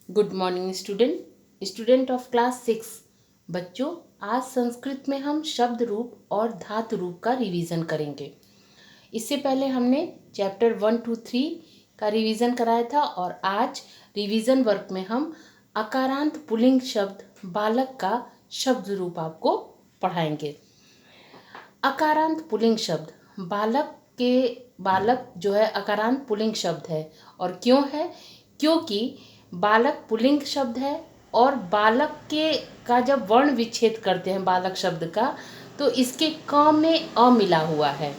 Good morning student of class 6। बच्चों, आज संस्कृत में हम शब्द रूप और धातु रूप का रिवीजन करेंगे। इससे पहले हमने चैप्टर 1, 2, 3 का रिवीजन कराया था और आज रिवीजन वर्क में हम अकारांत पुल्लिंग शब्द बालक का शब्द रूप आपको पढ़ाएंगे। अकारांत पुल्लिंग शब्द बालक जो है अकारांत पुल्लिंग शब्द है। और क्यों है? क्योंकि बालक पुल्लिंग शब्द है और बालक का जब वर्ण विच्छेद करते हैं बालक शब्द का, तो इसके क में अ मिला हुआ है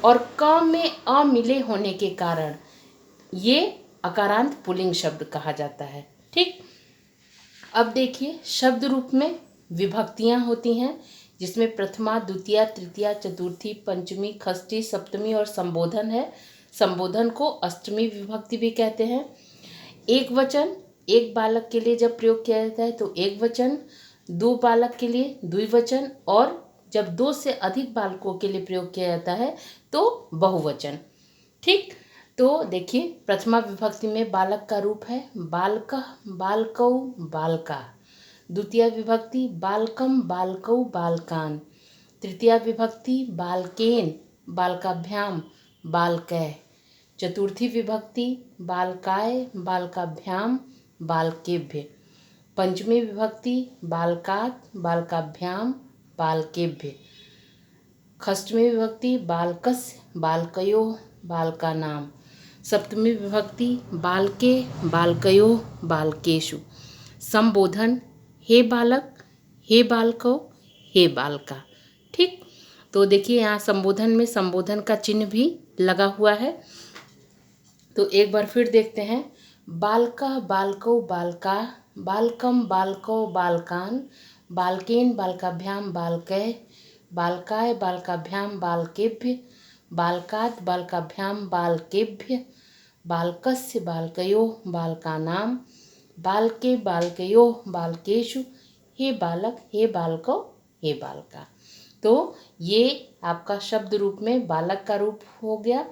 और क में अ मिले होने के कारण ये अकारांत पुल्लिंग शब्द कहा जाता है। ठीक, अब देखिए, शब्द रूप में विभक्तियां होती हैं जिसमें प्रथमा, द्वितीया, तृतीया, चतुर्थी, पंचमी, षष्ठी, सप्तमी और संबोधन है। संबोधन को अष्टमी विभक्ति भी कहते हैं। एक वचन एक बालक के लिए जब प्रयोग किया जाता है तो एक वचन, दो बालक के लिए द्विवचन और जब दो से अधिक बालकों के लिए प्रयोग किया जाता है तो बहुवचन। ठीक, तो देखिए, प्रथमा विभक्ति में बालक का रूप है बालकः, बालकौ, बालका। द्वितीय विभक्ति बालकम, बालकौ, बालकान। तृतीया विभक्ति बालकेन, बालकाभ्याम, बालकैः। चतुर्थी विभक्ति बालकाय, बालकाभ्याम, बालकेभ्य। पंचमी विभक्ति बालकात्, बालकाभ्याम, बालकेभ्य। षष्ठमी विभक्ति बालकस्य, बालकयोः, बालकानां। सप्तमी विभक्ति बालके, बालकयोः, बालकेषु। संबोधन हे बालक, हे बालको, हे बालका। ठीक, तो देखिए यहाँ संबोधन में संबोधन का चिन्ह भी लगा हुआ है। तो एक बार फिर देखते हैं। बालकः, बालकौ, बालका, बालकम, बालकौ, बालकान, बालकेन, बालकाभ्याम, बालकैः, बालकाय, बालकाभ्याम, बालकेभ्य, बालकात्, बालकाभ्याम, बालकेभ्य, बालकस्य, बालकयोः, बालकानां, बालके, बालकयोः, बालकेषु। हे बालक, हे बालको, हे बालका। तो ये आपका शब्द रूप में बालक का रूप हो गया।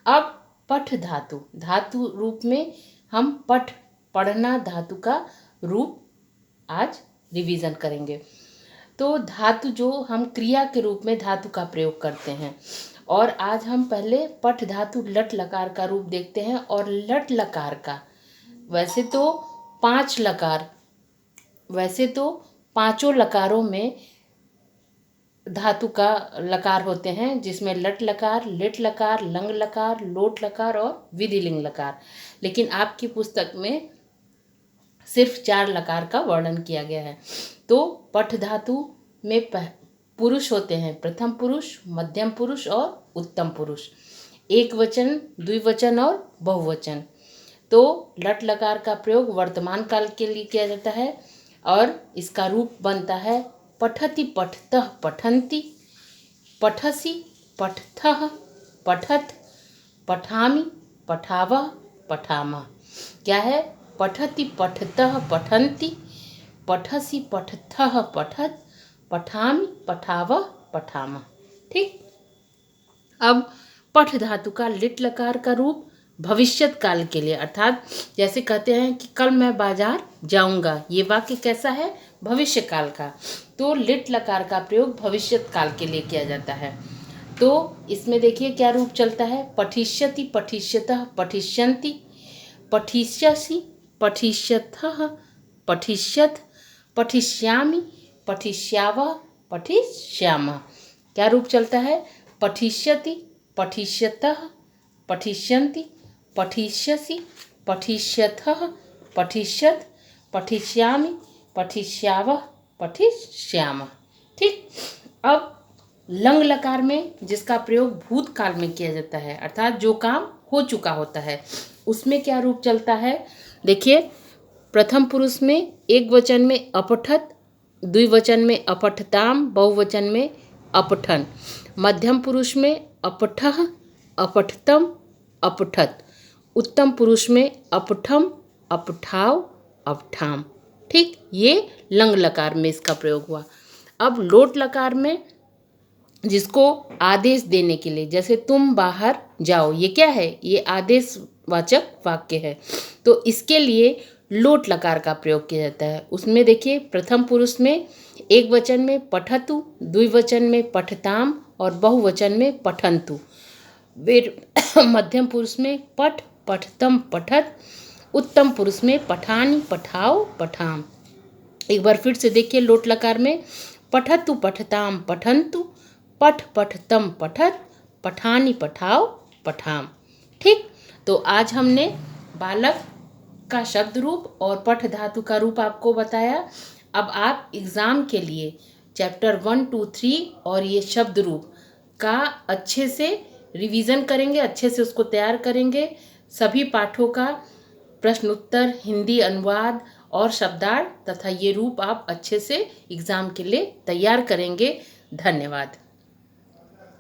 अब पठ धातु रूप में हम पढ़ना धातु का रूप आज रिवीजन करेंगे। तो धातु जो हम क्रिया के रूप में धातु का प्रयोग करते हैं, और आज हम पहले पठ धातु लट लकार का रूप देखते हैं। और लट लकार का वैसे तो पांचों लकारों में धातु का लकार होते हैं, जिसमें लट लकार, लिट लकार, लंग लकार, लोट लकार और विधिलिंग लकार। लेकिन आपकी पुस्तक में सिर्फ 4 लकार का वर्णन किया गया है। तो पठ धातु में पुरुष होते हैं, प्रथम पुरुष, मध्यम पुरुष और उत्तम पुरुष, एक वचन, द्विवचन और बहुवचन। तो लट लकार का प्रयोग वर्तमान काल के लिए किया जाता है और इसका रूप बनता है पठति, पठतः, पठन्ति, पठसि, पठथः, पठत, पठामि, पठावः, पठामः। क्या है? पठति, पठतः, पठन्ति, पठसि, पठथः, पठत, पठामि, पठावः, पठामः। ठीक, अब पठ धातु का लिट लकार का रूप भविष्यत काल के लिए, अर्थात जैसे कहते हैं कि कल मैं बाजार जाऊंगा, ये वाक्य कैसा है? भविष्य काल का। तो लिट लकार का प्रयोग भविष्यत काल के लिए किया जाता है। तो इसमें देखिए क्या रूप चलता है। पठिष्यति, पठिष्यतः, पठिष्यन्ति, पठिष्यसि, पठिष्यथः, पठिष्यथ, पठिष्यामि, पठिष्यावः, पठिष्यामः। क्या रूप चलता है? पठिष्यति, पठिष्यतः, पठिष्यन्ति, पठिष्यसि, पठिष्यथः, पठिष्यथ, पठिष्यामि, पठिष्यावः, पठिष्यामः। ठीक, अब लंग लकार में जिसका प्रयोग भूतकाल में किया जाता है, अर्थात जो काम हो चुका होता है, उसमें क्या रूप चलता है? देखिए, प्रथम पुरुष में एक वचन में अपठत, द्विवचन में अपठताम, बहुवचन में अपठन, मध्यम पुरुष में अपठः, अपठतम, अपठत, उत्तम पुरुष में अपठम, अपठाव, अपठाम। ठीक, ये लंग लकार में इसका प्रयोग हुआ। अब लोट लकार में जिसको आदेश देने के लिए, जैसे तुम बाहर जाओ, ये क्या है? ये आदेशवाचक वाक्य है। तो इसके लिए लोट लकार का प्रयोग किया जाता है। उसमें देखिए प्रथम पुरुष में एक वचन में पठतु, द्विवचन में पठताम और बहुवचन में पठन्तु। मध्यम पुरुष में पठ, पठतम, पठत। उत्तम पुरुष में पठानी, पठाओ, पठाम। एक बार फिर से देखिए लोट लकार में पठतु, पठताम, पठन्तु, पठ, पठतम, पठत, पठानी, पठाओ, पठाम। ठीक, तो आज हमने बालक का शब्द रूप और पठ धातु का रूप आपको बताया। अब आप एग्ज़ाम के लिए चैप्टर 1, 2, 3 और ये शब्द रूप का अच्छे से रिवीजन करेंगे, अच्छे से उसको तैयार करेंगे। सभी पाठों का प्रश्न उत्तर, हिंदी अनुवाद और शब्दार्थ तथा ये रूप आप अच्छे से एग्ज़ाम के लिए तैयार करेंगे। धन्यवाद।